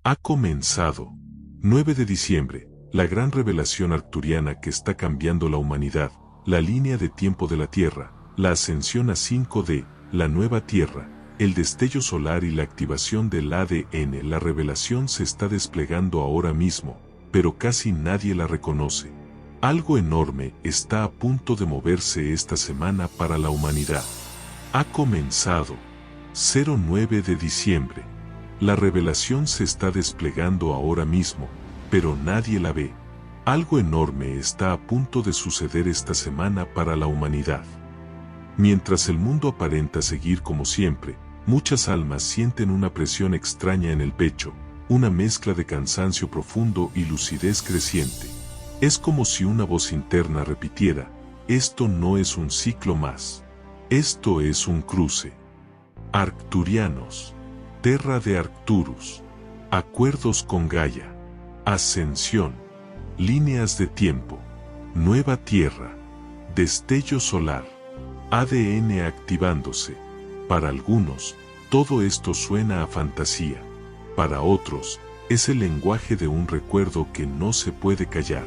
Ha comenzado. 9 de diciembre, la gran revelación arcturiana que está cambiando la humanidad, la línea de tiempo de la Tierra, la ascensión a 5D, la nueva Tierra, el destello solar y la activación del ADN. La revelación se está desplegando ahora mismo, pero casi nadie la reconoce. Algo enorme está a punto de moverse esta semana para la humanidad. Ha comenzado. 09 de diciembre. La revelación se está desplegando ahora mismo, pero nadie la ve. Algo enorme está a punto de suceder esta semana para la humanidad. Mientras el mundo aparenta seguir como siempre, muchas almas sienten una presión extraña en el pecho, una mezcla de cansancio profundo y lucidez creciente. Es como si una voz interna repitiera: esto no es un ciclo más. Esto es un cruce. Arcturianos. Terra de Arcturus. Acuerdos con Gaia. Ascensión. Líneas de tiempo. Nueva Tierra. Destello solar. ADN activándose. Para algunos, todo esto suena a fantasía. Para otros, es el lenguaje de un recuerdo que no se puede callar.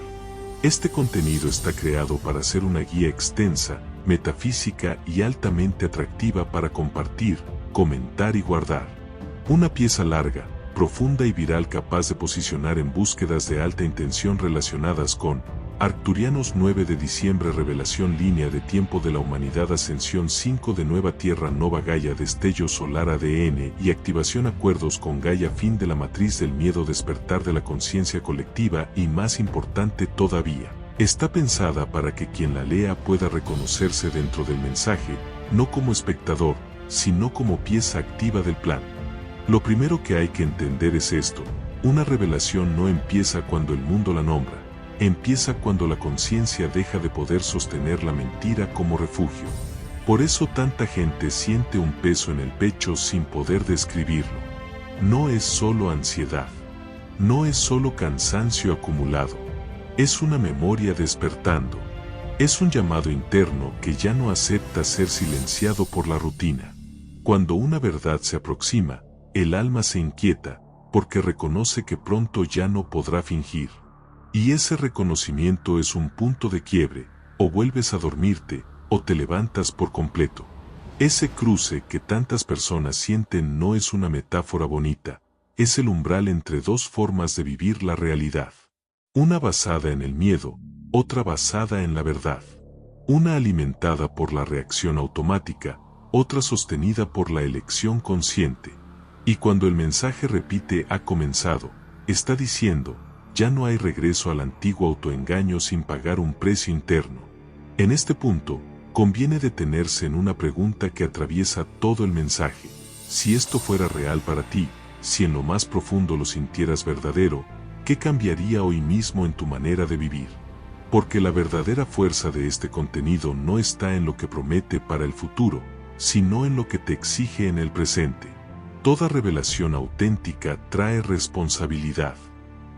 Este contenido está creado para ser una guía extensa, metafísica y altamente atractiva para compartir, comentar y guardar. Una pieza larga, profunda y viral capaz de posicionar en búsquedas de alta intención relacionadas con Arcturianos. 9 de diciembre, revelación, línea de tiempo de la humanidad, ascensión 5 de nueva Tierra, nova Gaia, destello solar, ADN y activación, acuerdos con Gaia, fin de la matriz del miedo, despertar de la conciencia colectiva y, más importante todavía, está pensada para que quien la lea pueda reconocerse dentro del mensaje, no como espectador, sino como pieza activa del plan. Lo primero que hay que entender es esto: una revelación no empieza cuando el mundo la nombra. Empieza cuando la conciencia deja de poder sostener la mentira como refugio. Por eso tanta gente siente un peso en el pecho sin poder describirlo. No es solo ansiedad. No es solo cansancio acumulado. Es una memoria despertando. Es un llamado interno que ya no acepta ser silenciado por la rutina. Cuando una verdad se aproxima, el alma se inquieta, porque reconoce que pronto ya no podrá fingir. Y ese reconocimiento es un punto de quiebre: o vuelves a dormirte, o te levantas por completo. Ese cruce que tantas personas sienten no es una metáfora bonita, es el umbral entre dos formas de vivir la realidad. Una basada en el miedo, otra basada en la verdad. Una alimentada por la reacción automática, otra sostenida por la elección consciente. Y cuando el mensaje repite "ha comenzado", está diciendo: ya no hay regreso al antiguo autoengaño sin pagar un precio interno. En este punto, conviene detenerse en una pregunta que atraviesa todo el mensaje. Si esto fuera real para ti, si en lo más profundo lo sintieras verdadero, ¿qué cambiaría hoy mismo en tu manera de vivir? Porque la verdadera fuerza de este contenido no está en lo que promete para el futuro, sino en lo que te exige en el presente. Toda revelación auténtica trae responsabilidad.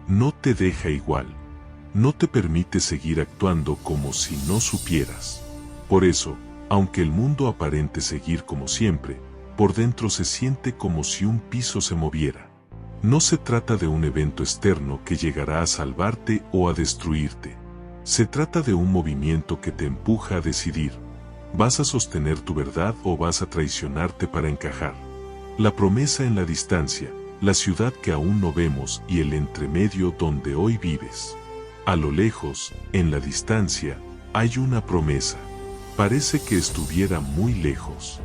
No te deja igual. No te permite seguir actuando como si no supieras. Por eso, aunque el mundo aparente seguir como siempre, por dentro se siente como si un piso se moviera. No se trata de un evento externo que llegará a salvarte o a destruirte. Se trata de un movimiento que te empuja a decidir: ¿vas a sostener tu verdad o vas a traicionarte para encajar? La promesa en la distancia, la ciudad que aún no vemos y el entremedio donde hoy vives. A lo lejos, en la distancia, hay una promesa. Parece que estuviera muy lejos.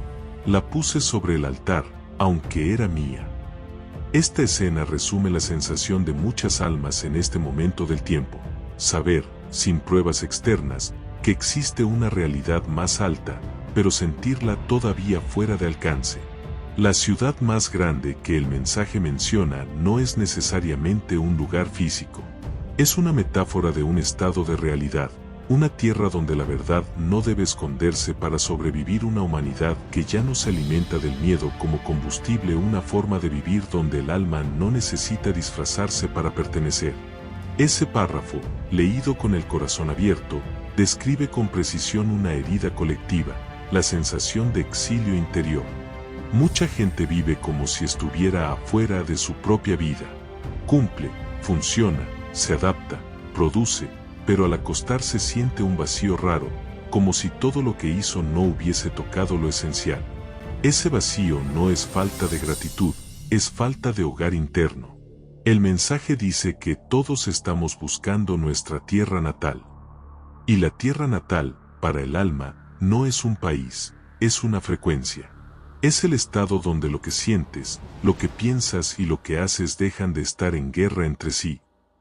La puse sobre el altar, aunque era mía. Esta escena resume la sensación de muchas almas en este momento del tiempo: saber, sin pruebas externas, que existe una realidad más alta, pero sentirla todavía fuera de alcance. La ciudad más grande que el mensaje menciona no es necesariamente un lugar físico. Es una metáfora de un estado de realidad, una tierra donde la verdad no debe esconderse para sobrevivir, una humanidad que ya no se alimenta del miedo como combustible, una forma de vivir donde el alma no necesita disfrazarse para pertenecer. Ese párrafo, leído con el corazón abierto, describe con precisión una herida colectiva, la sensación de exilio interior. Mucha gente vive como si estuviera afuera de su propia vida. Cumple, funciona, se adapta, produce, pero al acostarse siente un vacío raro, como si todo lo que hizo no hubiese tocado lo esencial. Ese vacío no es falta de gratitud, es falta de hogar interno. El mensaje dice que todos estamos buscando nuestra tierra natal. Y la tierra natal, para el alma, no es un país, es una frecuencia. Es el estado donde lo que sientes, lo que piensas y lo que haces dejan de estar en guerra entre sí.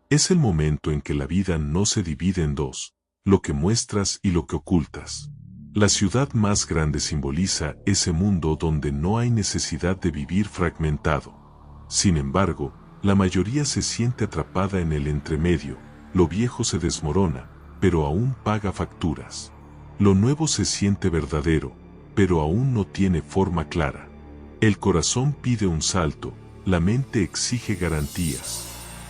Es el momento en que la vida no se divide en dos, lo que muestras y lo que ocultas. La ciudad más grande simboliza ese mundo donde no hay necesidad de vivir fragmentado. Sin embargo, la mayoría se siente atrapada en el entremedio, lo viejo se desmorona, pero aún paga facturas. Lo nuevo se siente verdadero, pero aún no tiene forma clara. El corazón pide un salto, la mente exige garantías.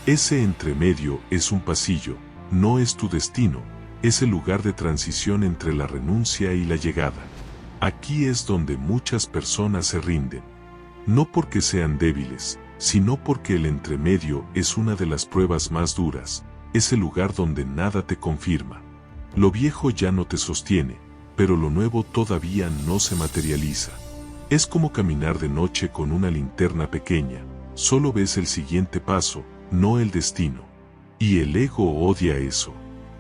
Ese entremedio es un pasillo, no es tu destino, es el lugar de transición entre la renuncia y la llegada. Aquí es donde muchas personas se rinden. No porque sean débiles, sino porque el entremedio es una de las pruebas más duras, es el lugar donde nada te confirma. Lo viejo ya no te sostiene, pero lo nuevo todavía no se materializa. Es como caminar de noche con una linterna pequeña, solo ves el siguiente paso, no el destino. Y el ego odia eso.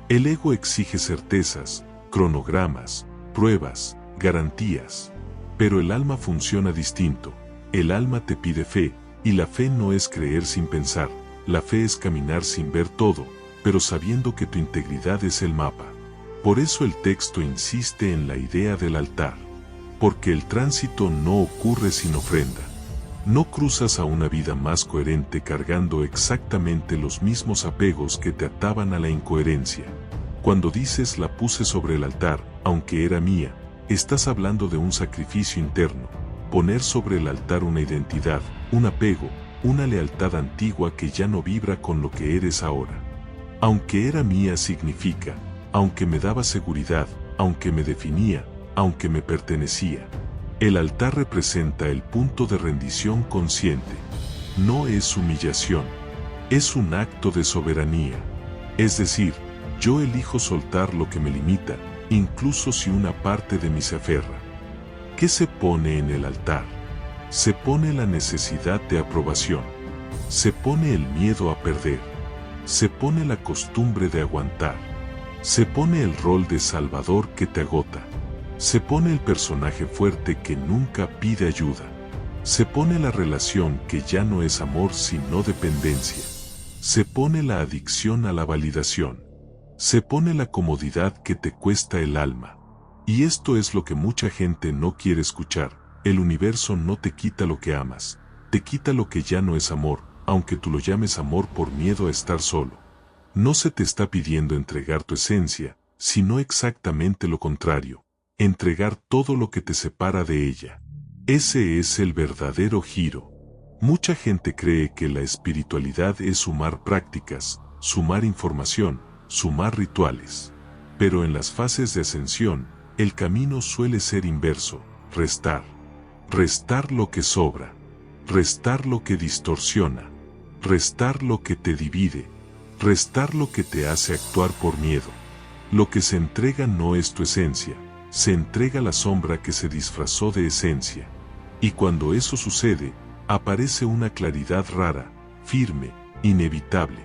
El ego exige certezas, cronogramas, pruebas, garantías. Pero el alma funciona distinto. El alma te pide fe, y la fe no es creer sin pensar, la fe es caminar sin ver todo, pero sabiendo que tu integridad es el mapa. Por eso el texto insiste en la idea del altar. Porque el tránsito no ocurre sin ofrenda. No cruzas a una vida más coherente cargando exactamente los mismos apegos que te ataban a la incoherencia. Cuando dices la puse sobre el altar, aunque era mía, estás hablando de un sacrificio interno. Poner sobre el altar una identidad, un apego, una lealtad antigua que ya no vibra con lo que eres ahora. Aunque era mía significa, aunque me daba seguridad, aunque me definía, aunque me pertenecía. El altar representa el punto de rendición consciente. No es humillación, es un acto de soberanía. Es decir, yo elijo soltar lo que me limita, incluso si una parte de mí se aferra. ¿Qué se pone en el altar? Se pone la necesidad de aprobación. Se pone el miedo a perder. Se pone la costumbre de aguantar. Se pone el rol de salvador que te agota. Se pone el personaje fuerte que nunca pide ayuda. Se pone la relación que ya no es amor sino dependencia. Se pone la adicción a la validación. Se pone la comodidad que te cuesta el alma. Y esto es lo que mucha gente no quiere escuchar. El universo no te quita lo que amas, te quita lo que ya no es amor, aunque tú lo llames amor por miedo a estar solo. No se te está pidiendo entregar tu esencia, sino exactamente lo contrario. Entregar todo lo que te separa de ella. Ese es el verdadero giro. Mucha gente cree que la espiritualidad es sumar prácticas, sumar información, sumar rituales. Pero en las fases de ascensión, el camino suele ser inverso, restar. Restar lo que sobra. Restar lo que distorsiona. Restar lo que te divide. Restar lo que te hace actuar por miedo. Lo que se entrega no es tu esencia. Se entrega la sombra que se disfrazó de esencia. Y cuando eso sucede, aparece una claridad rara, firme, inevitable.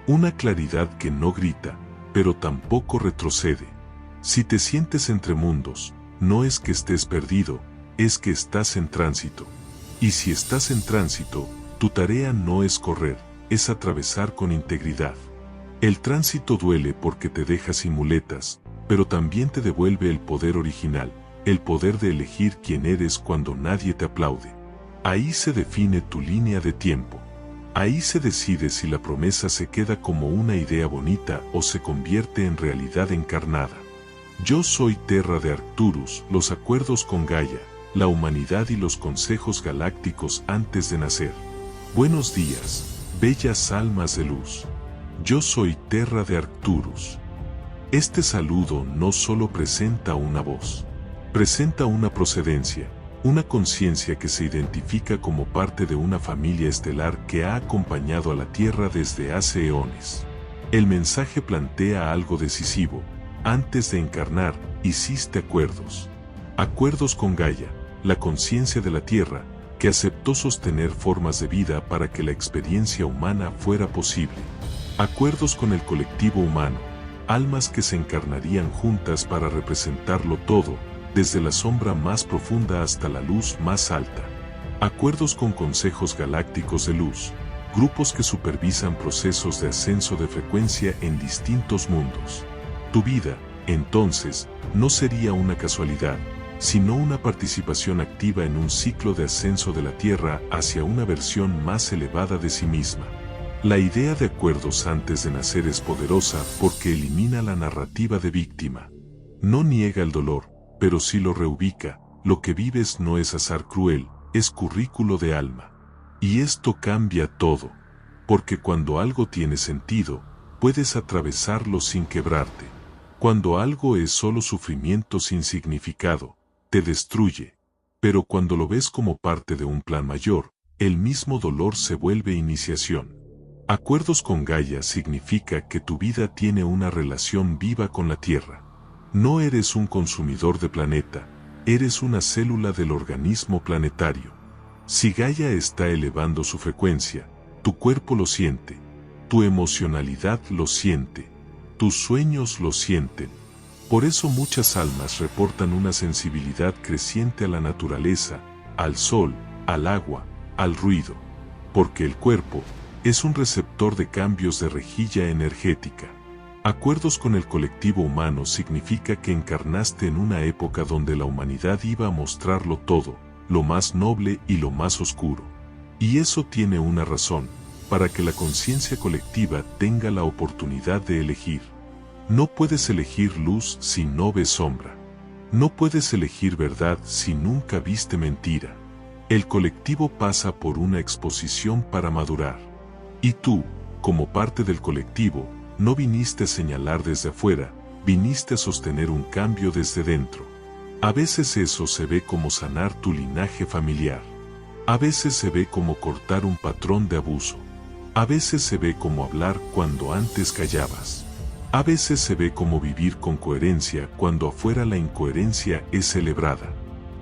Una claridad que no grita, pero tampoco retrocede. Si te sientes entre mundos, no es que estés perdido, es que estás en tránsito. Y si estás en tránsito, tu tarea no es correr, es atravesar con integridad. El tránsito duele porque te deja sin muletas, pero también te devuelve el poder original, el poder de elegir quién eres cuando nadie te aplaude. Ahí se define tu línea de tiempo. Ahí se decide si la promesa se queda como una idea bonita o se convierte en realidad encarnada. Yo soy Terra de Arcturus, los acuerdos con Gaia, la humanidad y los consejos galácticos antes de nacer. Buenos días, bellas almas de luz. Yo soy Terra de Arcturus. Este saludo no solo presenta una voz, presenta una procedencia, Una conciencia que se identifica como parte de una familia estelar que ha acompañado a la Tierra desde hace eones. El mensaje plantea algo decisivo. Antes de encarnar, hiciste acuerdos. Acuerdos con Gaia, la conciencia de la Tierra, que aceptó sostener formas de vida para que la experiencia humana fuera posible. Acuerdos con el colectivo humano, almas que se encarnarían juntas para representarlo todo, desde la sombra más profunda hasta la luz más alta. Acuerdos con consejos galácticos de luz, grupos que supervisan procesos de ascenso de frecuencia en distintos mundos. Tu vida, entonces, no sería una casualidad, sino una participación activa en un ciclo de ascenso de la Tierra hacia una versión más elevada de sí misma. La idea de acuerdos antes de nacer es poderosa porque elimina la narrativa de víctima. No niega el dolor, pero sí lo reubica. Lo que vives no es azar cruel, es currículo de alma. Y esto cambia todo, porque cuando algo tiene sentido, puedes atravesarlo sin quebrarte. Cuando algo es solo sufrimiento sin significado, te destruye. Pero cuando lo ves como parte de un plan mayor, el mismo dolor se vuelve iniciación. Acuerdos con Gaia significa que tu vida tiene una relación viva con la Tierra. No eres un consumidor de planeta, eres una célula del organismo planetario. Si Gaia está elevando su frecuencia, tu cuerpo lo siente, tu emocionalidad lo siente, tus sueños lo sienten. Por eso muchas almas reportan una sensibilidad creciente a la naturaleza, al sol, al agua, al ruido, porque el cuerpo es un receptor de cambios de rejilla energética. Acuerdos con el colectivo humano significa que encarnaste en una época donde la humanidad iba a mostrarlo todo, lo más noble y lo más oscuro. Y eso tiene una razón, para que la conciencia colectiva tenga la oportunidad de elegir. No puedes elegir luz si no ves sombra. No puedes elegir verdad si nunca viste mentira. El colectivo pasa por una exposición para madurar. Y tú, como parte del colectivo, no viniste a señalar desde afuera, viniste a sostener un cambio desde dentro. A veces eso se ve como sanar tu linaje familiar. A veces se ve como cortar un patrón de abuso. A veces se ve como hablar cuando antes callabas. A veces se ve como vivir con coherencia cuando afuera la incoherencia es celebrada.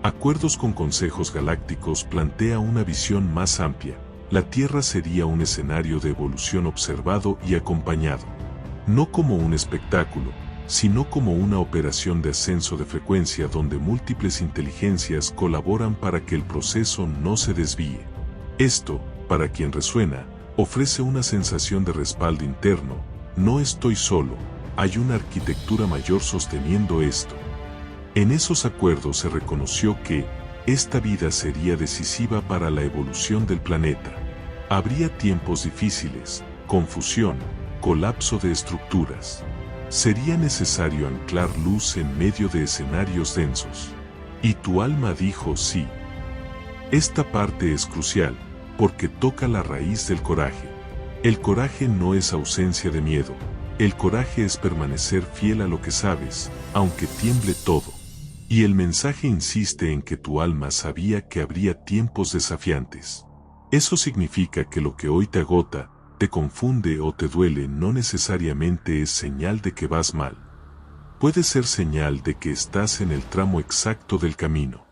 Acuerdos con consejos galácticos plantea una visión más amplia. La Tierra sería un escenario de evolución observado y acompañado. No como un espectáculo, sino como una operación de ascenso de frecuencia donde múltiples inteligencias colaboran para que el proceso no se desvíe. Esto, para quien resuena, ofrece una sensación de respaldo interno. No estoy solo, hay una arquitectura mayor sosteniendo esto. En esos acuerdos se reconoció que esta vida sería decisiva para la evolución del planeta. Habría tiempos difíciles, confusión, colapso de estructuras. Sería necesario anclar luz en medio de escenarios densos. Y tu alma dijo sí. Esta parte es crucial, porque toca la raíz del coraje. El coraje no es ausencia de miedo. El coraje es permanecer fiel a lo que sabes, aunque tiemble todo. Y el mensaje insiste en que tu alma sabía que habría tiempos desafiantes. Eso significa que lo que hoy te agota, te confunde o te duele no necesariamente es señal de que vas mal. Puede ser señal de que estás en el tramo exacto del camino.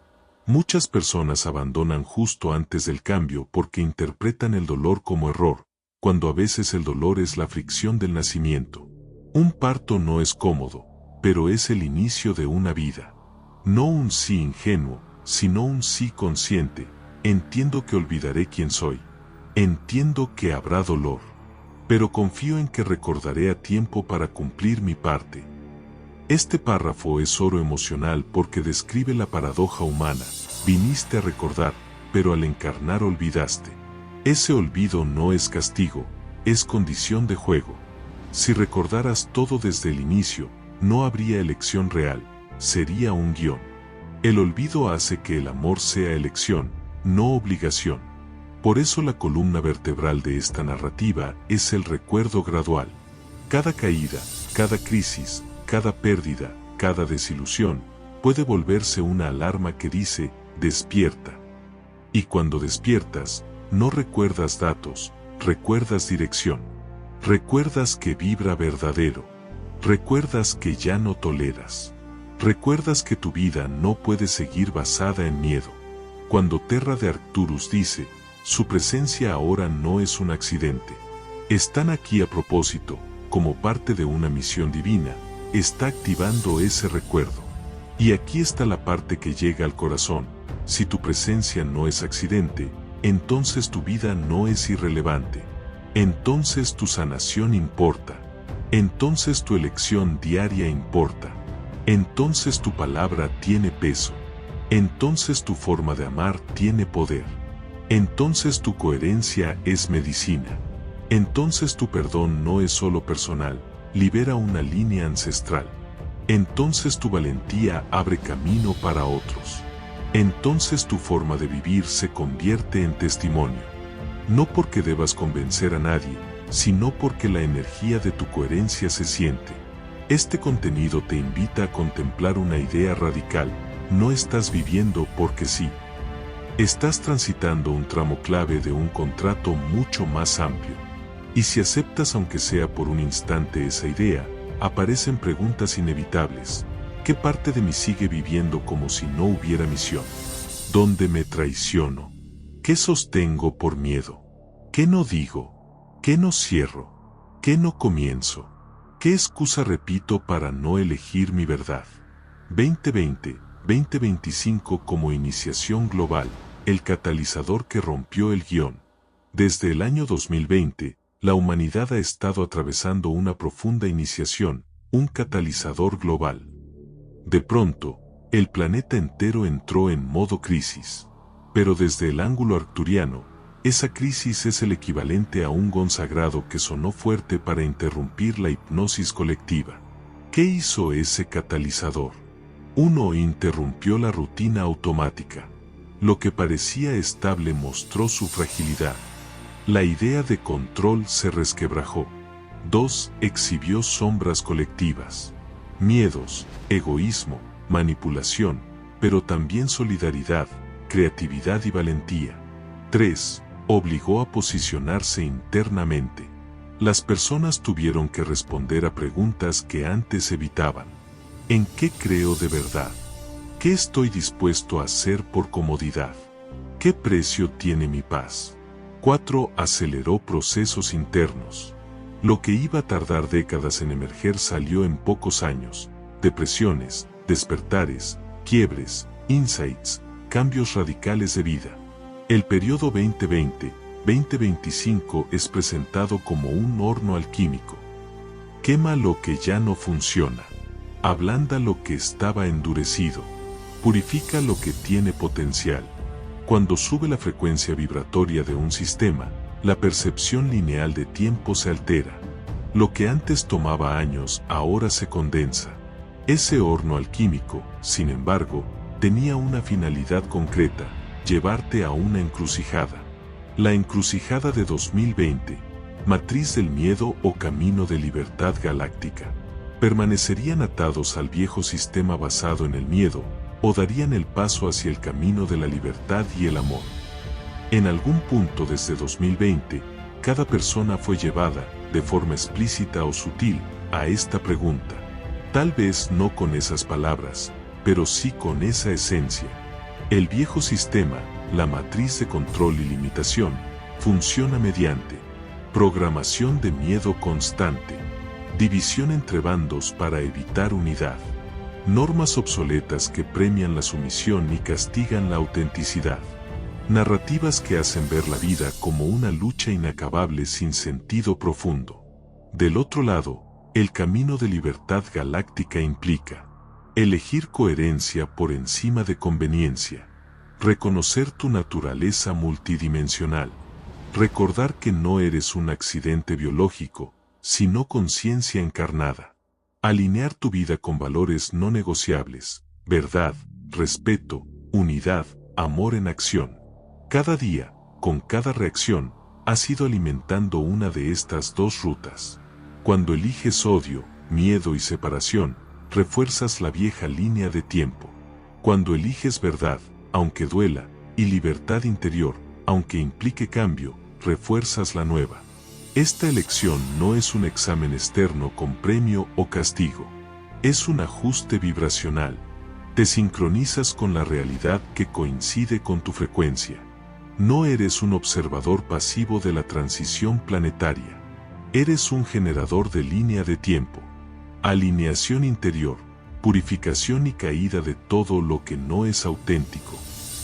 Muchas personas abandonan justo antes del cambio porque interpretan el dolor como error, cuando a veces el dolor es la fricción del nacimiento. Un parto no es cómodo, pero es el inicio de una vida. No un sí ingenuo, sino un sí consciente. Entiendo que olvidaré quién soy. Entiendo que habrá dolor. Pero confío en que recordaré a tiempo para cumplir mi parte. Este párrafo es oro emocional porque describe la paradoja humana. Viniste a recordar, pero al encarnar olvidaste. Ese olvido no es castigo, es condición de juego. Si recordaras todo desde el inicio, no habría elección real, sería un guión. El olvido hace que el amor sea elección, no obligación. Por eso la columna vertebral de esta narrativa es el recuerdo gradual. Cada caída, cada crisis, cada pérdida, cada desilusión, puede volverse una alarma que dice, despierta. Y cuando despiertas, no recuerdas datos, recuerdas dirección. Recuerdas que vibra verdadero. Recuerdas que ya no toleras. Recuerdas que tu vida no puede seguir basada en miedo. Cuando Terra de Arcturus dice, su presencia ahora no es un accidente. Están aquí a propósito, como parte de una misión divina, está activando ese recuerdo. Y aquí está la parte que llega al corazón. Si tu presencia no es accidente, entonces tu vida no es irrelevante. Entonces tu sanación importa. Entonces tu elección diaria importa. Entonces tu palabra tiene peso. Entonces tu forma de amar tiene poder. Entonces tu coherencia es medicina. Entonces tu perdón no es solo personal, libera una línea ancestral. Entonces tu valentía abre camino para otros. Entonces tu forma de vivir se convierte en testimonio. No porque debas convencer a nadie, sino porque la energía de tu coherencia se siente. Este contenido te invita a contemplar una idea radical. No estás viviendo porque sí. Estás transitando un tramo clave de un contrato mucho más amplio. Y si aceptas aunque sea por un instante esa idea, aparecen preguntas inevitables. ¿Qué parte de mí sigue viviendo como si no hubiera misión? ¿Dónde me traiciono? ¿Qué sostengo por miedo? ¿Qué no digo? ¿Qué no cierro? ¿Qué no comienzo? ¿Qué excusa repito para no elegir mi verdad? 2020-2025 como iniciación global, el catalizador que rompió el guión. Desde el año 2020, la humanidad ha estado atravesando una profunda iniciación, un catalizador global. De pronto, el planeta entero entró en modo crisis. Pero desde el ángulo arcturiano, esa crisis es el equivalente a un gong sagrado que sonó fuerte para interrumpir la hipnosis colectiva. ¿Qué hizo ese catalizador? Uno interrumpió la rutina automática. Lo que parecía estable mostró su fragilidad. La idea de control se resquebrajó. 2. Exhibió sombras colectivas. Miedos, egoísmo, manipulación, pero también solidaridad, creatividad y valentía. 3. Obligó a posicionarse internamente. Las personas tuvieron que responder a preguntas que antes evitaban. ¿En qué creo de verdad? ¿Qué estoy dispuesto a hacer por comodidad? ¿Qué precio tiene mi paz? 4. Aceleró procesos internos. Lo que iba a tardar décadas en emerger salió en pocos años. Depresiones, despertares, quiebres, insights, cambios radicales de vida. El periodo 2020-2025 es presentado como un horno alquímico. Quema lo que ya no funciona. Ablanda lo que estaba endurecido. Purifica lo que tiene potencial. Cuando sube la frecuencia vibratoria de un sistema, la percepción lineal de tiempo se altera. Lo que antes tomaba años ahora se condensa. Ese horno alquímico, sin embargo, tenía una finalidad concreta: llevarte a una encrucijada. La encrucijada de 2020, matriz del miedo o camino de libertad galáctica. Permanecerían atados al viejo sistema basado en el miedo, o darían el paso hacia el camino de la libertad y el amor. En algún punto desde 2020, cada persona fue llevada, de forma explícita o sutil, a esta pregunta. Tal vez no con esas palabras, pero sí con esa esencia. El viejo sistema, la matriz de control y limitación, funciona mediante programación de miedo constante, división entre bandos para evitar unidad, normas obsoletas que premian la sumisión y castigan la autenticidad, narrativas que hacen ver la vida como una lucha inacabable sin sentido profundo. Del otro lado, el camino de libertad galáctica implica elegir coherencia por encima de conveniencia, reconocer tu naturaleza multidimensional, recordar que no eres un accidente biológico, sino conciencia encarnada, alinear tu vida con valores no negociables, verdad, respeto, unidad, amor en acción. Cada día, con cada reacción, has ido alimentando una de estas dos rutas. Cuando eliges odio, miedo y separación, refuerzas la vieja línea de tiempo. Cuando eliges verdad, aunque duela, y libertad interior, aunque implique cambio, refuerzas la nueva. Esta elección no es un examen externo con premio o castigo. Es un ajuste vibracional. Te sincronizas con la realidad que coincide con tu frecuencia. No eres un observador pasivo de la transición planetaria. Eres un generador de línea de tiempo. Alineación interior, purificación y caída de todo lo que no es auténtico.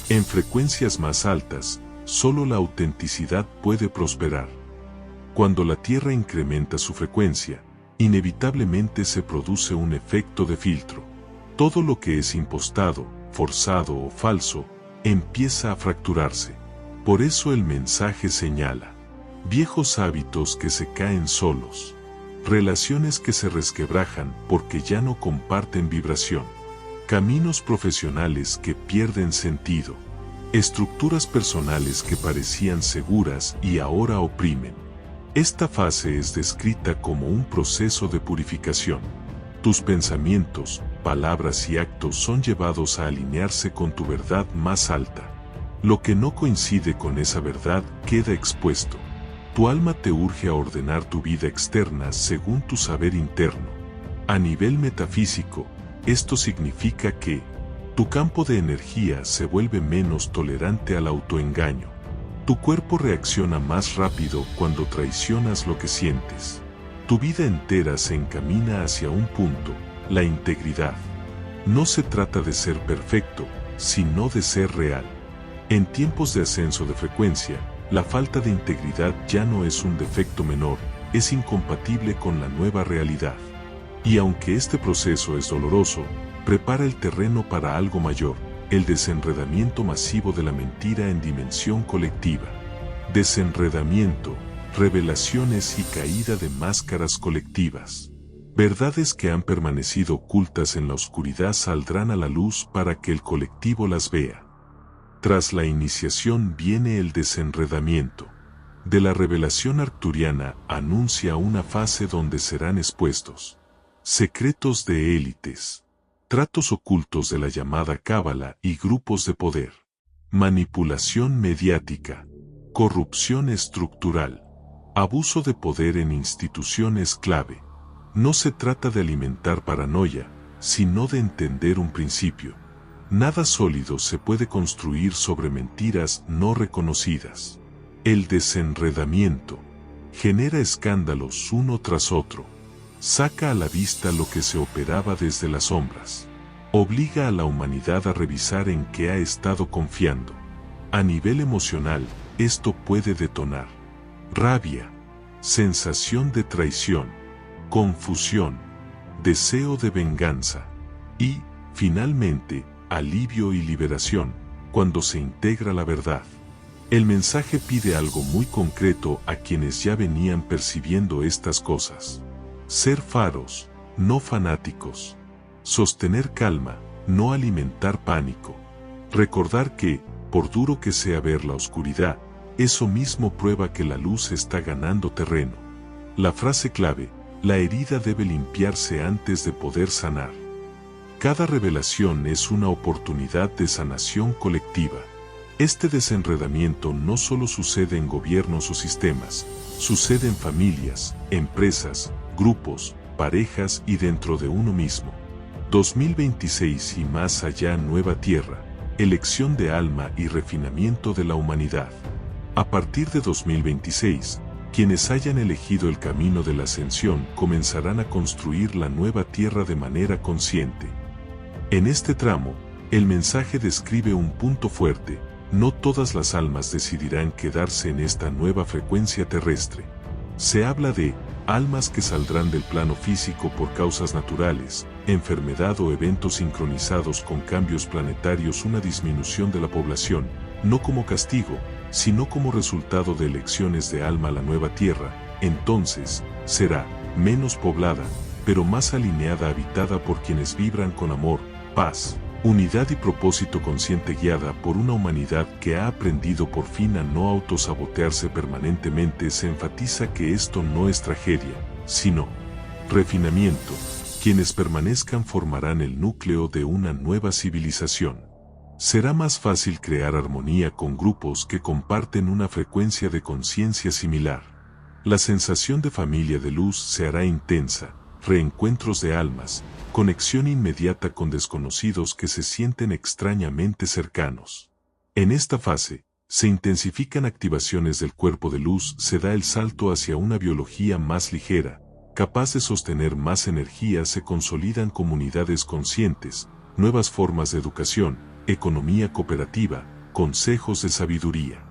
En frecuencias más altas, solo la autenticidad puede prosperar. Cuando la Tierra incrementa su frecuencia, inevitablemente se produce un efecto de filtro. Todo lo que es impostado, forzado o falso, empieza a fracturarse. Por eso el mensaje señala: viejos hábitos que se caen solos, relaciones que se resquebrajan porque ya no comparten vibración, caminos profesionales que pierden sentido, estructuras personales que parecían seguras y ahora oprimen. Esta fase es descrita como un proceso de purificación. Tus pensamientos, palabras y actos son llevados a alinearse con tu verdad más alta. Lo que no coincide con esa verdad queda expuesto. Tu alma te urge a ordenar tu vida externa según tu saber interno. A nivel metafísico, esto significa que tu campo de energía se vuelve menos tolerante al autoengaño. Tu cuerpo reacciona más rápido cuando traicionas lo que sientes. Tu vida entera se encamina hacia un punto: la integridad. No se trata de ser perfecto, sino de ser real. En tiempos de ascenso de frecuencia, la falta de integridad ya no es un defecto menor, es incompatible con la nueva realidad. Y aunque este proceso es doloroso, prepara el terreno para algo mayor: el desenredamiento masivo de la mentira en dimensión colectiva. Desenredamiento, revelaciones y caída de máscaras colectivas. Verdades que han permanecido ocultas en la oscuridad saldrán a la luz para que el colectivo las vea. Tras la iniciación viene el desenredamiento. De la revelación arcturiana anuncia una fase donde serán expuestos secretos de élites, tratos ocultos de la llamada cábala y grupos de poder, manipulación mediática, corrupción estructural, abuso de poder en instituciones clave. No se trata de alimentar paranoia, sino de entender un principio. Nada sólido se puede construir sobre mentiras no reconocidas. El desenredamiento genera escándalos uno tras otro. Saca a la vista lo que se operaba desde las sombras. Obliga a la humanidad a revisar en qué ha estado confiando. A nivel emocional, esto puede detonar rabia, sensación de traición, confusión, deseo de venganza y, finalmente, alivio y liberación, cuando se integra la verdad. El mensaje pide algo muy concreto a quienes ya venían percibiendo estas cosas: ser faros, no fanáticos; sostener calma, no alimentar pánico; recordar que, por duro que sea ver la oscuridad, eso mismo prueba que la luz está ganando terreno. La frase clave: la herida debe limpiarse antes de poder sanar. Cada revelación es una oportunidad de sanación colectiva. Este desenredamiento no solo sucede en gobiernos o sistemas, sucede en familias, empresas, grupos, parejas y dentro de uno mismo. 2026 y más allá: nueva tierra, elección de alma y refinamiento de la humanidad. A partir de 2026, quienes hayan elegido el camino de la ascensión comenzarán a construir la nueva tierra de manera consciente. En este tramo, el mensaje describe un punto fuerte: no todas las almas decidirán quedarse en esta nueva frecuencia terrestre. Se habla de almas que saldrán del plano físico por causas naturales, enfermedad o eventos sincronizados con cambios planetarios, una disminución de la población, no como castigo, sino como resultado de elecciones de alma. La nueva tierra, entonces, será menos poblada, pero más alineada, habitada por quienes vibran con amor, paz, unidad y propósito consciente, guiada por una humanidad que ha aprendido por fin a no autosabotearse permanentemente. Se enfatiza que esto no es tragedia, sino refinamiento. Quienes permanezcan formarán el núcleo de una nueva civilización. Será más fácil crear armonía con grupos que comparten una frecuencia de conciencia similar. La sensación de familia de luz se hará intensa, reencuentros de almas, conexión inmediata con desconocidos que se sienten extrañamente cercanos. En esta fase, se intensifican activaciones del cuerpo de luz, se da el salto hacia una biología más ligera, capaz de sostener más energía, se consolidan comunidades conscientes, nuevas formas de educación, economía cooperativa, consejos de sabiduría.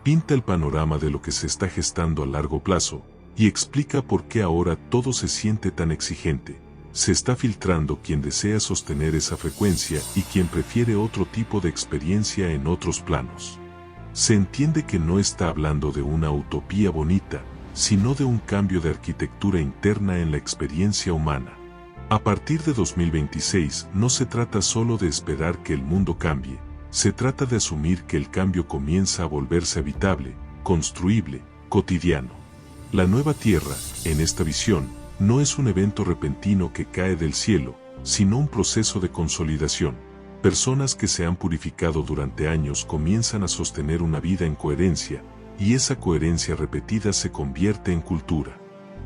Pinta el panorama de lo que se está gestando a largo plazo y explica por qué ahora todo se siente tan exigente. Se está filtrando quien desea sostener esa frecuencia y quien prefiere otro tipo de experiencia en otros planos. Se entiende que no está hablando de una utopía bonita, sino de un cambio de arquitectura interna en la experiencia humana. A partir de 2026 no se trata solo de esperar que el mundo cambie, se trata de asumir que el cambio comienza a volverse habitable, construible, cotidiano. La nueva Tierra, en esta visión, no es un evento repentino que cae del cielo, sino un proceso de consolidación. Personas que se han purificado durante años comienzan a sostener una vida en coherencia, y esa coherencia repetida se convierte en cultura.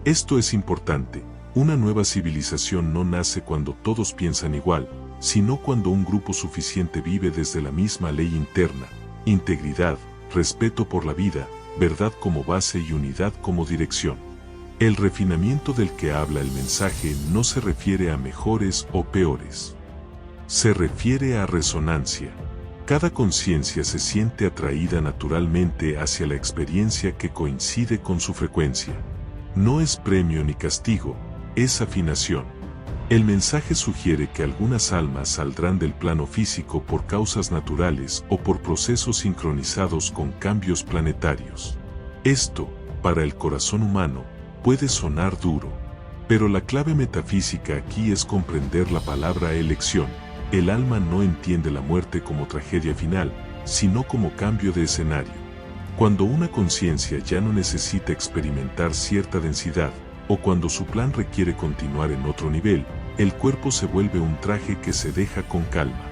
Esto es importante. Una nueva civilización no nace cuando todos piensan igual, sino cuando un grupo suficiente vive desde la misma ley interna, integridad, respeto por la vida, verdad como base y unidad como dirección. El refinamiento del que habla el mensaje no se refiere a mejores o peores. Se refiere a resonancia. Cada conciencia se siente atraída naturalmente hacia la experiencia que coincide con su frecuencia. No es premio ni castigo, es afinación. El mensaje sugiere que algunas almas saldrán del plano físico por causas naturales o por procesos sincronizados con cambios planetarios. Esto, para el corazón humano, puede sonar duro, pero la clave metafísica aquí es comprender la palabra elección. El alma no entiende la muerte como tragedia final, sino como cambio de escenario. Cuando una conciencia ya no necesita experimentar cierta densidad, o cuando su plan requiere continuar en otro nivel, el cuerpo se vuelve un traje que se deja con calma.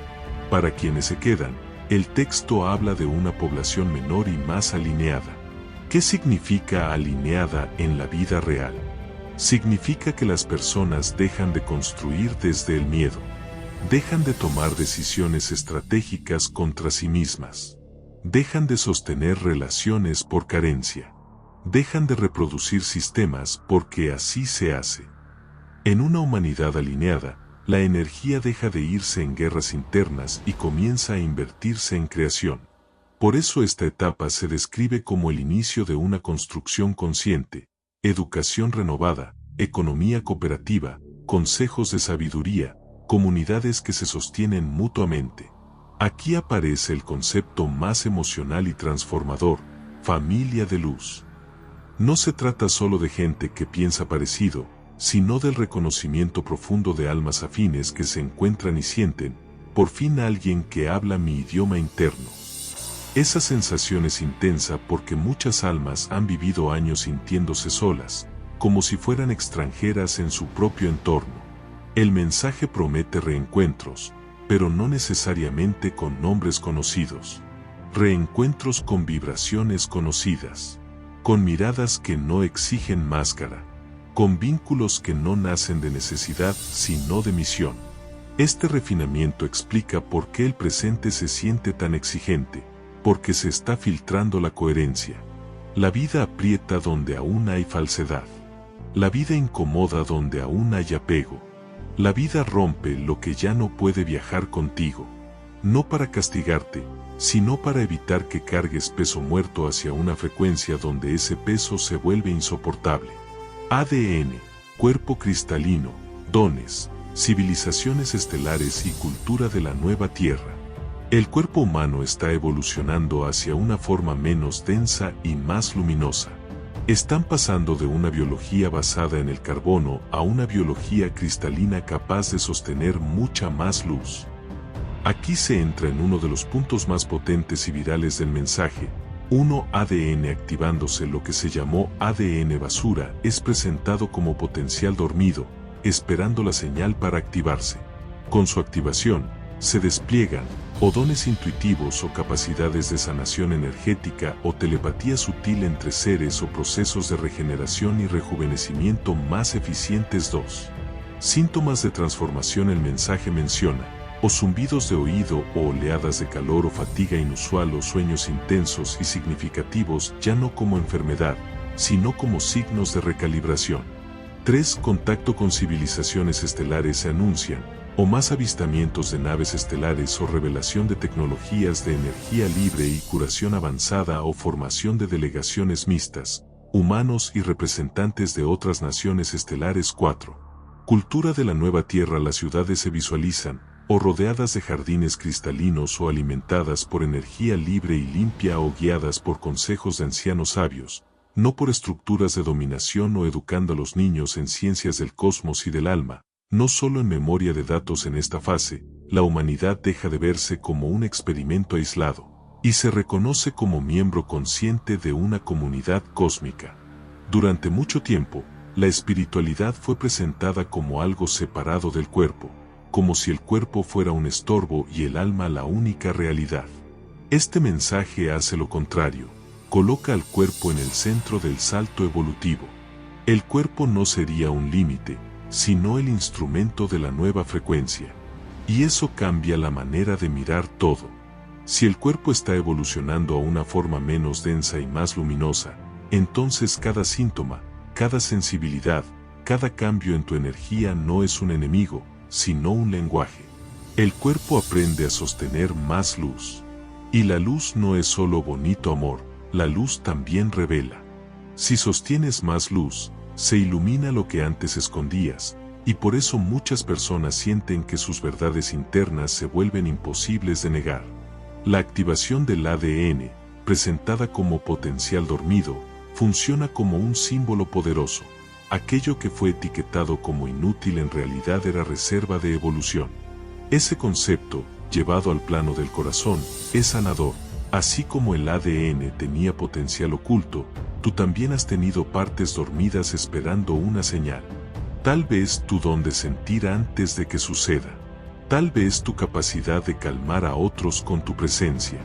Para quienes se quedan, el texto habla de una población menor y más alineada. ¿Qué significa alineada en la vida real? Significa que las personas dejan de construir desde el miedo. Dejan de tomar decisiones estratégicas contra sí mismas. Dejan de sostener relaciones por carencia. Dejan de reproducir sistemas porque así se hace. En una humanidad alineada, la energía deja de irse en guerras internas y comienza a invertirse en creación. Por eso esta etapa se describe como el inicio de una construcción consciente, educación renovada, economía cooperativa, consejos de sabiduría, comunidades que se sostienen mutuamente. Aquí aparece el concepto más emocional y transformador, familia de luz. No se trata solo de gente que piensa parecido, sino del reconocimiento profundo de almas afines que se encuentran y sienten, por fin alguien que habla mi idioma interno. Esa sensación es intensa porque muchas almas han vivido años sintiéndose solas, como si fueran extranjeras en su propio entorno. El mensaje promete reencuentros, pero no necesariamente con nombres conocidos. Reencuentros con vibraciones conocidas, con miradas que no exigen máscara, con vínculos que no nacen de necesidad sino de misión. Este refinamiento explica por qué el presente se siente tan exigente, porque se está filtrando la coherencia. La vida aprieta donde aún hay falsedad. La vida incomoda donde aún hay apego. La vida rompe lo que ya no puede viajar contigo, no para castigarte, sino para evitar que cargues peso muerto hacia una frecuencia donde ese peso se vuelve insoportable. ADN, cuerpo cristalino, dones, civilizaciones estelares y cultura de la nueva Tierra. El cuerpo humano está evolucionando hacia una forma menos densa y más luminosa. Están pasando de una biología basada en el carbono a una biología cristalina capaz de sostener mucha más luz. Aquí se entra en uno de los puntos más potentes y virales del mensaje. 1 ADN activándose. Lo que se llamó ADN basura es presentado como potencial dormido, esperando la señal para activarse. Con su activación, se despliegan o dones intuitivos o capacidades de sanación energética o telepatía sutil entre seres o procesos de regeneración y rejuvenecimiento más eficientes. 2. Síntomas de transformación. El mensaje menciona o zumbidos de oído o oleadas de calor o fatiga inusual o sueños intensos y significativos, ya no como enfermedad, sino como signos de recalibración. 3. Contacto con civilizaciones estelares. Se anuncian o más avistamientos de naves estelares o revelación de tecnologías de energía libre y curación avanzada o formación de delegaciones mixtas, humanos y representantes de otras naciones estelares. 4. Cultura de la nueva Tierra. Las ciudades se visualizan o rodeadas de jardines cristalinos o alimentadas por energía libre y limpia o guiadas por consejos de ancianos sabios, no por estructuras de dominación o educando a los niños en ciencias del cosmos y del alma. No solo en memoria de datos. En esta fase, la humanidad deja de verse como un experimento aislado, y se reconoce como miembro consciente de una comunidad cósmica. Durante mucho tiempo, la espiritualidad fue presentada como algo separado del cuerpo, como si el cuerpo fuera un estorbo y el alma la única realidad. Este mensaje hace lo contrario, coloca al cuerpo en el centro del salto evolutivo. El cuerpo no sería un límite, sino el instrumento de la nueva frecuencia. Y eso cambia la manera de mirar todo. Si el cuerpo está evolucionando a una forma menos densa y más luminosa, entonces cada síntoma, cada sensibilidad, cada cambio en tu energía no es un enemigo, sino un lenguaje. El cuerpo aprende a sostener más luz. Y la luz no es solo bonito amor, la luz también revela. Si sostienes más luz, se ilumina lo que antes escondías, y por eso muchas personas sienten que sus verdades internas se vuelven imposibles de negar. La activación del ADN, presentada como potencial dormido, funciona como un símbolo poderoso. Aquello que fue etiquetado como inútil en realidad era reserva de evolución. Ese concepto, llevado al plano del corazón, es sanador. Así como el ADN tenía potencial oculto, tú también has tenido partes dormidas esperando una señal. Tal vez tu don de sentir antes de que suceda. Tal vez tu capacidad de calmar a otros con tu presencia.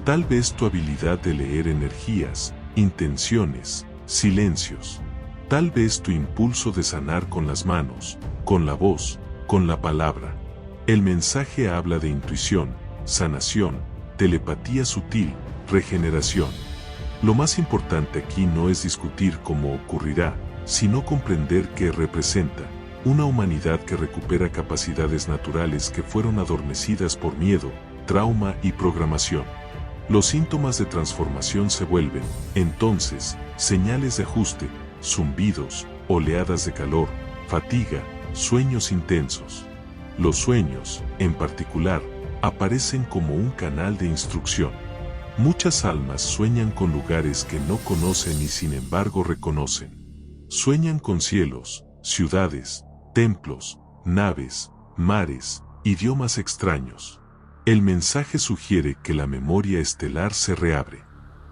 Tal vez tu habilidad de leer energías, intenciones, silencios. Tal vez tu impulso de sanar con las manos, con la voz, con la palabra. El mensaje habla de intuición, sanación, telepatía sutil, regeneración. Lo más importante aquí no es discutir cómo ocurrirá, sino comprender qué representa: una humanidad que recupera capacidades naturales que fueron adormecidas por miedo, trauma y programación. Los síntomas de transformación se vuelven, entonces, señales de ajuste, zumbidos, oleadas de calor, fatiga, sueños intensos. Los sueños, en particular, aparecen como un canal de instrucción. Muchas almas sueñan con lugares que no conocen y sin embargo reconocen. Sueñan con cielos, ciudades, templos, naves, mares, idiomas extraños. El mensaje sugiere que la memoria estelar se reabre.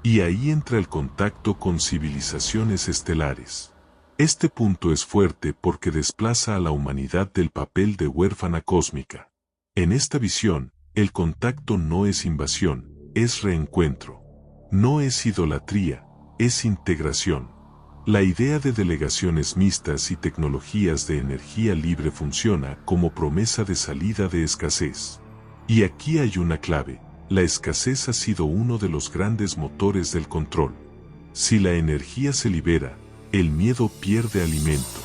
Y ahí entra el contacto con civilizaciones estelares. Este punto es fuerte porque desplaza a la humanidad del papel de huérfana cósmica. En esta visión, el contacto no es invasión, es reencuentro. No es idolatría, es integración. La idea de delegaciones mixtas y tecnologías de energía libre funciona como promesa de salida de escasez. Y aquí hay una clave: la escasez ha sido uno de los grandes motores del control. Si la energía se libera, el miedo pierde alimento.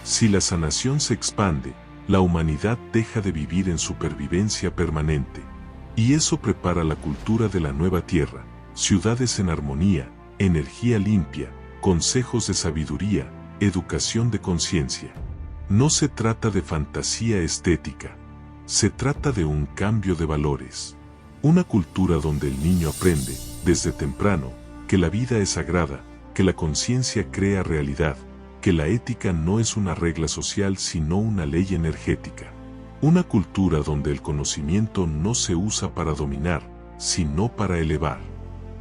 Si la sanación se expande, la humanidad deja de vivir en supervivencia permanente. Y eso prepara la cultura de la nueva tierra: ciudades en armonía, energía limpia, consejos de sabiduría, educación de conciencia. No se trata de fantasía estética. Se trata de un cambio de valores. Una cultura donde el niño aprende, desde temprano, que la vida es sagrada, que la conciencia crea realidad, que la ética no es una regla social sino una ley energética. Una cultura donde el conocimiento no se usa para dominar, sino para elevar.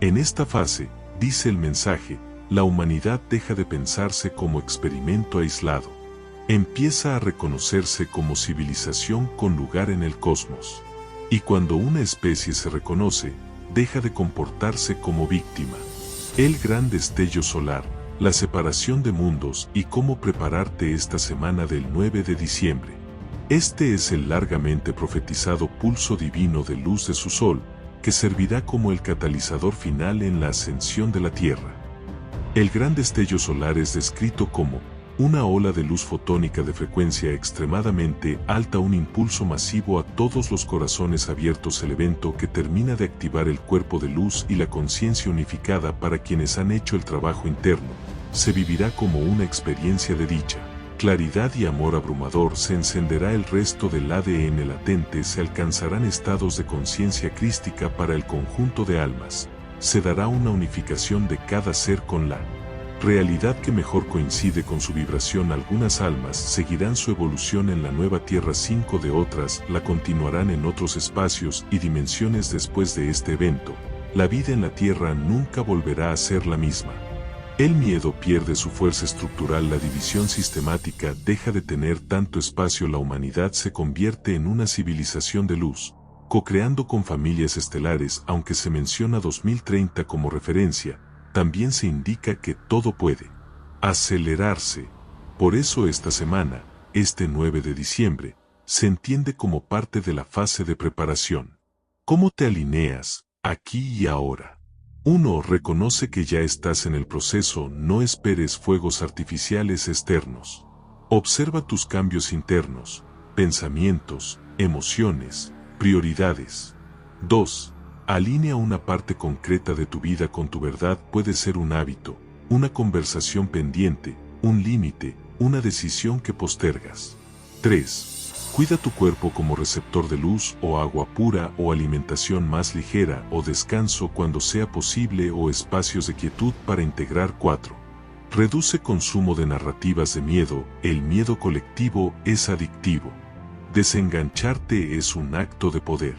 En esta fase, dice el mensaje, la humanidad deja de pensarse como experimento aislado. Empieza a reconocerse como civilización con lugar en el cosmos. Y cuando una especie se reconoce, deja de comportarse como víctima. El gran destello solar, la separación de mundos y cómo prepararte esta semana del 9 de diciembre. Este es el largamente profetizado pulso divino de luz de su sol, que servirá como el catalizador final en la ascensión de la Tierra. El gran destello solar es descrito como una ola de luz fotónica de frecuencia extremadamente alta, un impulso masivo a todos los corazones abiertos, el evento que termina de activar el cuerpo de luz y la conciencia unificada para quienes han hecho el trabajo interno. Se vivirá como una experiencia de dicha, claridad y amor abrumador. Se encenderá el resto del ADN latente, se alcanzarán estados de conciencia crística para el conjunto de almas. Se dará una unificación de cada ser con la realidad que mejor coincide con su vibración. Algunas almas seguirán su evolución en la nueva Tierra, 5 de otras la continuarán en otros espacios y dimensiones. Después de este evento, la vida en la Tierra nunca volverá a ser la misma. El miedo pierde su fuerza estructural, la división sistemática deja de tener tanto espacio, la humanidad se convierte en una civilización de luz, co-creando con familias estelares. Aunque se menciona 2030 como referencia, también se indica que todo puede acelerarse. Por eso esta semana, este 9 de diciembre, se entiende como parte de la fase de preparación. ¿Cómo te alineas, aquí y ahora? 1. Reconoce que ya estás en el proceso, no esperes fuegos artificiales externos. Observa tus cambios internos, pensamientos, emociones, prioridades. 2. Alinea una parte concreta de tu vida con tu verdad. Puede ser un hábito, una conversación pendiente, un límite, una decisión que postergas. 3. Cuida tu cuerpo como receptor de luz o agua pura o alimentación más ligera o descanso cuando sea posible o espacios de quietud para integrar. 4. Reduce consumo de narrativas de miedo. El miedo colectivo es adictivo. Desengancharte es un acto de poder.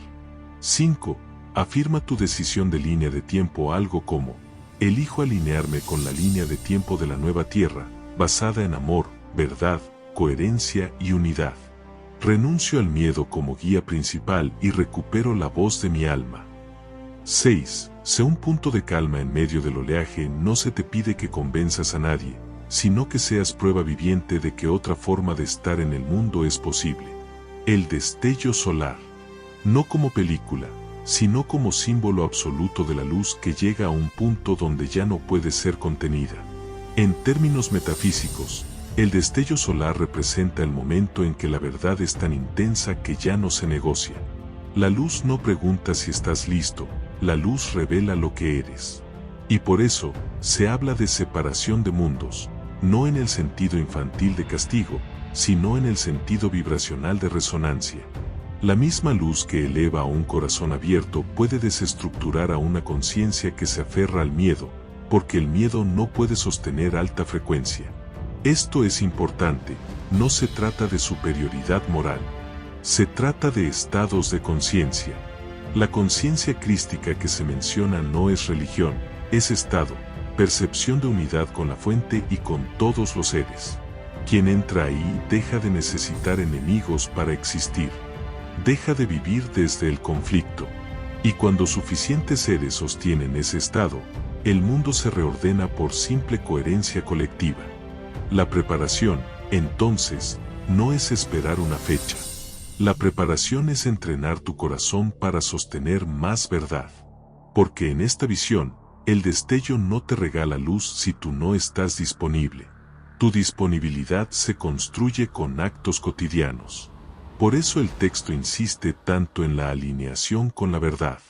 5. Afirma tu decisión de línea de tiempo, algo como: elijo alinearme con la línea de tiempo de la nueva Tierra, basada en amor, verdad, coherencia y unidad. Renuncio al miedo como guía principal y recupero la voz de mi alma. 6. Sé un punto de calma en medio del oleaje. No se te pide que convenzas a nadie, sino que seas prueba viviente de que otra forma de estar en el mundo es posible. El destello solar. No como película, sino como símbolo absoluto de la luz que llega a un punto donde ya no puede ser contenida. En términos metafísicos, el destello solar representa el momento en que la verdad es tan intensa que ya no se negocia. La luz no pregunta si estás listo, la luz revela lo que eres. Y por eso, se habla de separación de mundos, no en el sentido infantil de castigo, sino en el sentido vibracional de resonancia. La misma luz que eleva a un corazón abierto puede desestructurar a una conciencia que se aferra al miedo, porque el miedo no puede sostener alta frecuencia. Esto es importante, no se trata de superioridad moral. Se trata de estados de conciencia. La conciencia crística que se menciona no es religión, es estado, percepción de unidad con la fuente y con todos los seres. Quien entra ahí deja de necesitar enemigos para existir. Deja de vivir desde el conflicto. Y cuando suficientes seres sostienen ese estado, el mundo se reordena por simple coherencia colectiva. La preparación, entonces, no es esperar una fecha. La preparación es entrenar tu corazón para sostener más verdad. Porque en esta visión, el destello no te regala luz si tú no estás disponible. Tu disponibilidad se construye con actos cotidianos. Por eso el texto insiste tanto en la alineación con la verdad.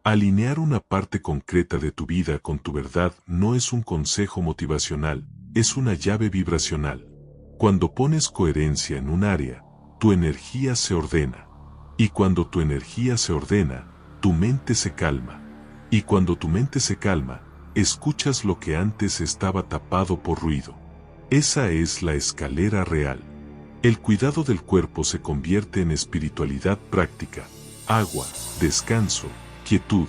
Alinear una parte concreta de tu vida con tu verdad no es un consejo motivacional, es una llave vibracional. Cuando pones coherencia en un área, tu energía se ordena. Y cuando tu energía se ordena, tu mente se calma. Y cuando tu mente se calma, escuchas lo que antes estaba tapado por ruido. Esa es la escalera real. El cuidado del cuerpo se convierte en espiritualidad práctica, agua, descanso, quietud.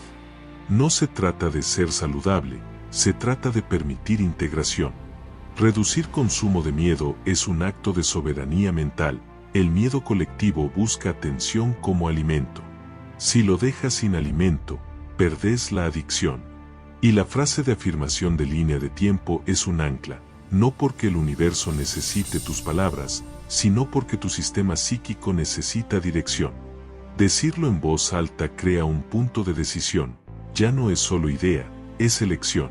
No se trata de ser saludable, se trata de permitir integración. Reducir consumo de miedo es un acto de soberanía mental. El miedo colectivo busca atención como alimento. Si lo dejas sin alimento, perdés la adicción. Y la frase de afirmación de línea de tiempo es un ancla, no porque el universo necesite tus palabras, sino porque tu sistema psíquico necesita dirección. Decirlo en voz alta crea un punto de decisión, ya no es solo idea, es elección.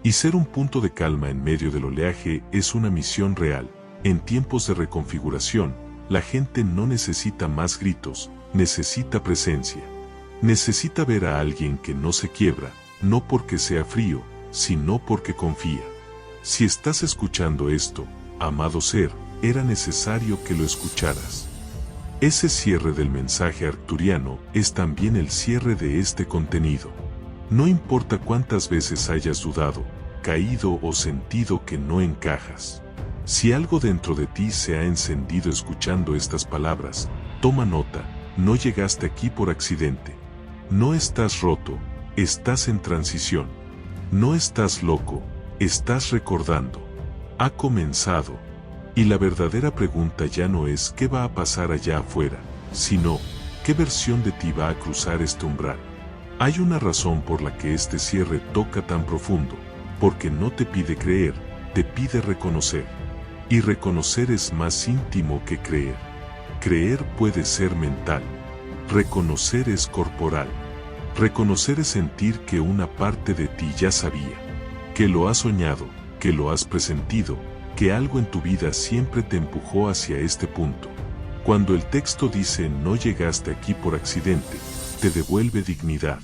Y ser un punto de calma en medio del oleaje es una misión real. En tiempos de reconfiguración, la gente no necesita más gritos, necesita presencia. Necesita ver a alguien que no se quiebra, no porque sea frío, sino porque confía. Si estás escuchando esto, amado ser, era necesario que lo escucharas. Ese cierre del mensaje arcturiano es también el cierre de este contenido. No importa cuántas veces hayas dudado, caído o sentido que no encajas. Si algo dentro de ti se ha encendido escuchando estas palabras, toma nota, no llegaste aquí por accidente. No estás roto, estás en transición. No estás loco, estás recordando. Ha comenzado. Y la verdadera pregunta ya no es qué va a pasar allá afuera, sino qué versión de ti va a cruzar este umbral. Hay una razón por la que este cierre toca tan profundo, porque no te pide creer, te pide reconocer. Y reconocer es más íntimo que creer. Creer puede ser mental. Reconocer es corporal. Reconocer es sentir que una parte de ti ya sabía, que lo has soñado, que lo has presentido, que algo en tu vida siempre te empujó hacia este punto. Cuando el texto dice no llegaste aquí por accidente, te devuelve dignidad.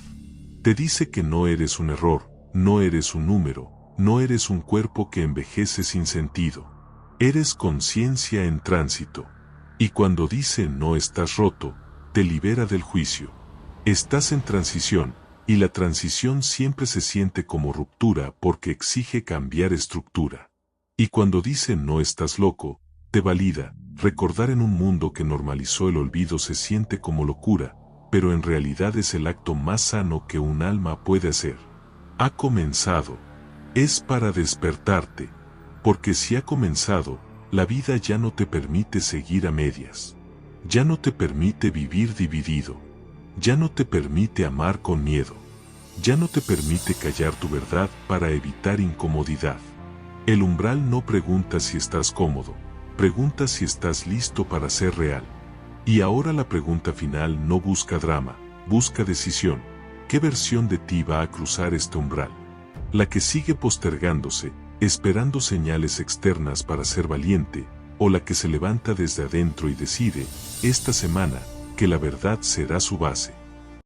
Te dice que no eres un error, no eres un número, no eres un cuerpo que envejece sin sentido. Eres conciencia en tránsito. Y cuando dice no estás roto, te libera del juicio. Estás en transición, y la transición siempre se siente como ruptura porque exige cambiar estructura. Y cuando dice no estás loco, te valida. Recordar en un mundo que normalizó el olvido se siente como locura, pero en realidad es el acto más sano que un alma puede hacer. Ha comenzado. Es para despertarte, porque si ha comenzado, la vida ya no te permite seguir a medias. Ya no te permite vivir dividido. Ya no te permite amar con miedo. Ya no te permite callar tu verdad para evitar incomodidad. El umbral no pregunta si estás cómodo, pregunta si estás listo para ser real. Y ahora la pregunta final no busca drama, busca decisión. ¿Qué versión de ti va a cruzar este umbral? ¿La que sigue postergándose, esperando señales externas para ser valiente, o la que se levanta desde adentro y decide, esta semana, que la verdad será su base?